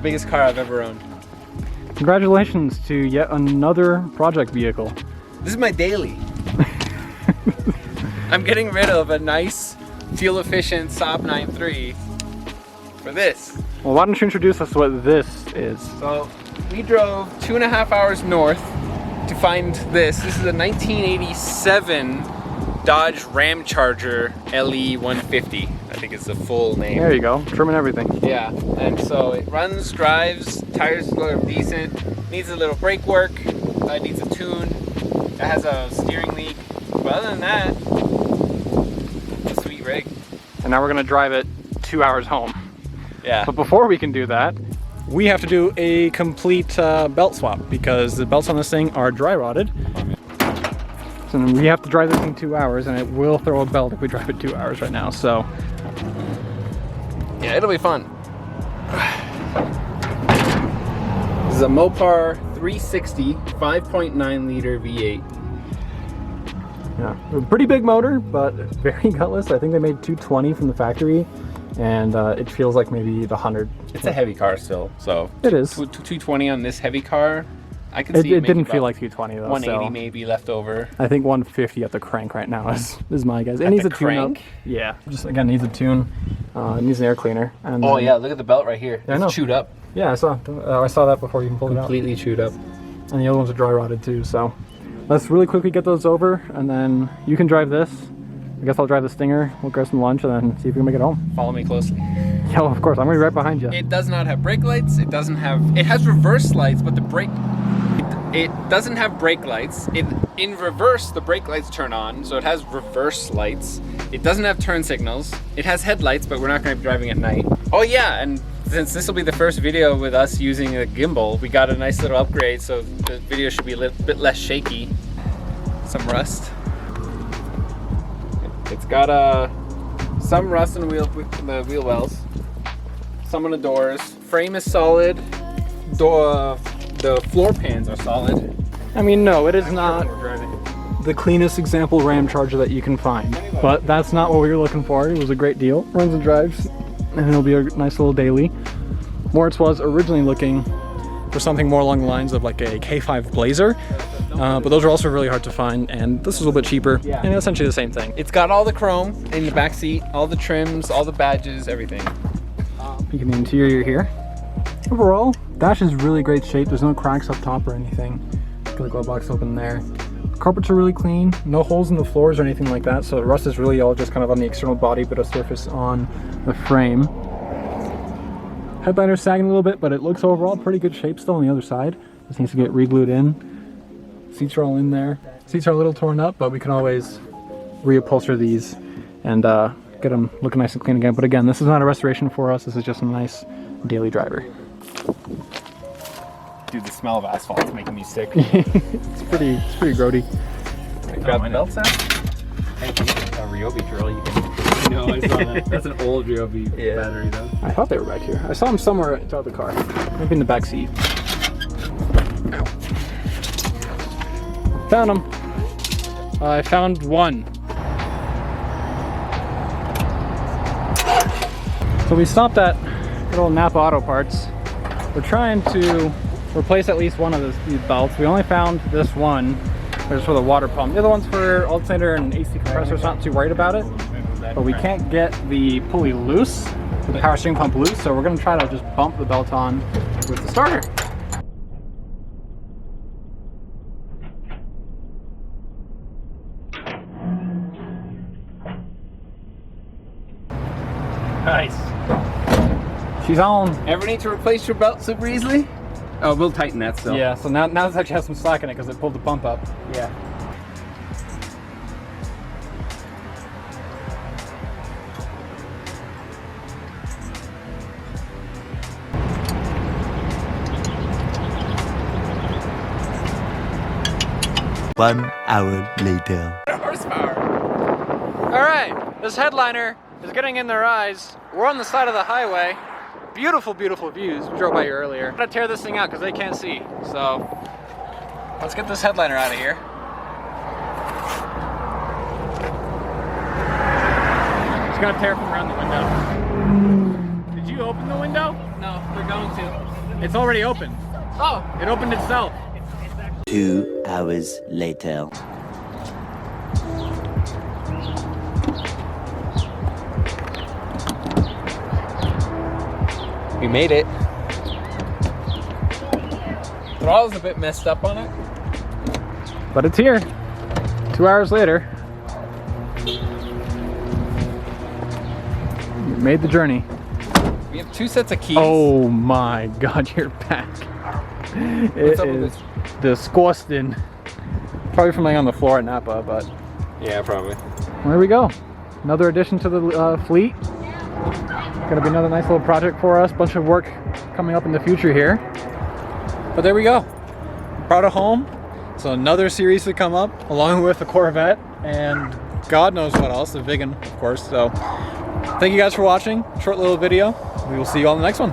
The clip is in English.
biggest car I've ever owned. Congratulations to yet another project vehicle. This is my daily. I'm getting rid of a nice, fuel-efficient Saab 9.3 for this. Well, why don't you introduce us to what this is? So, we drove 2.5 hours north to find this. This is a 1987 Dodge Ramcharger LE 150. I think it's the full name. There you go, trim and everything. Yeah, and so it runs, drives, tires are decent, needs a little brake work, needs a tune, it has a steering leak, but other than that, it's a sweet rig. And now we're gonna drive it 2 hours home. Yeah. But before we can do that, we have to do a complete belt swap because the belts on this thing are dry rotted. So we have to drive this thing 2 hours, and it will throw a belt if we drive it 2 hours right now, so. Yeah, it'll be fun. This is a Mopar 360 5.9 liter V8. Yeah, a pretty big motor, but very gutless. I think they made 220 from the factory, and it feels like maybe the 100. It's a heavy car still, so. It is. 220 on this heavy car, I can see it didn't feel like 220 though. 180 so. Maybe left over. I think 150 at the crank right now is my guess. It needs a tune up. Yeah, just again needs a tune. It needs an air cleaner. And oh yeah, look at the belt right here. I know. It's chewed up. Yeah, I saw that before you even pulled it out. Completely chewed up. And the other ones are dry rotted too. So let's really quickly get those over, and then you can drive this. I guess I'll drive the Stinger. We'll grab some lunch and then see if we can make it home. Follow me closely. Yeah, well, of course. I'm gonna be right behind you. It does not have brake lights. It doesn't have. It has reverse lights, but the brake. It doesn't have brake lights. In reverse, the brake lights turn on, so it has reverse lights. It doesn't have turn signals. It has headlights, but we're not going to be driving at night. Oh yeah, and since this will be the first video with us using a gimbal, we got a nice little upgrade, so the video should be a little bit less shaky. Some rust. It's got some rust in the wheel wells, some on the doors. Frame is solid. The floor pans are solid. I mean, no, it is not the cleanest example Ramcharger that you can find, but that's not what we were looking for. It was a great deal. Runs and drives, and it'll be a nice little daily. Moritz was originally looking for something more along the lines of like a K5 Blazer, but those are also really hard to find, and this is a little bit cheaper, and essentially the same thing. It's got all the chrome in the back seat, all the trims, all the badges, everything. You can the interior here. Overall, dash is really great shape. There's no cracks up top or anything. Got the glove box open there. Carpets are really clean. No holes in the floors or anything like that. So the rust is really all just kind of on the external body, bit of surface on the frame. Headliner's sagging a little bit, but it looks overall pretty good shape still on the other side. Just needs to get re-glued in. Seats are all in there. Seats are a little torn up, but we can always reupholster these and get them looking nice and clean again. But again, this is not a restoration for us. This is just a nice daily driver. Dude, the smell of asphalt is making me sick. it's pretty grody. Grab the belts out. Thank you. A Ryobi drill. You can. No, I saw that. That's an old Ryobi battery though. I thought they were back here. I saw them somewhere inside the car. Maybe in the back seat. Ow. Found them. I found one. So we stopped at good old Napa Auto Parts. We're trying to replace at least one of these belts. We only found this one. There's for the water pump. The other one's for alternator and AC compressor, so not too worried about it. But we can't get the pulley loose, the power steering pump loose, so we're gonna try to just bump the belt on with the starter. Nice. She's on. Ever need to replace your belt super easily? Oh, we'll tighten that still. Yeah, so now this actually has some slack in it because it pulled the pump up. Yeah. One hour later. Horsepower. All right, this headliner is getting in their eyes. We're on the side of the highway. Beautiful, beautiful views. We drove by here earlier. I'm gonna tear this thing out because they can't see. So let's get this headliner out of here. Just gonna tear it from around the window. Did you open the window? No, we're going to. It's already open. Oh, It opened itself. 2 hours later. we made it. Throttle's a bit messed up on it. But it's here. 2 hours later. We made the journey. We have 2 sets of keys. Oh my god, you're back. What's up with is disgusting. Probably from laying on the floor at Napa, but Yeah, probably. there we go. Another addition to the fleet. Gonna be another nice little project for us. Bunch of work coming up in the future here. But there we go. Brought it home. So another series to come up, along with the Corvette and God knows what else, the Vigan, of course. So thank you guys for watching. Short little video. We will see you on the next one.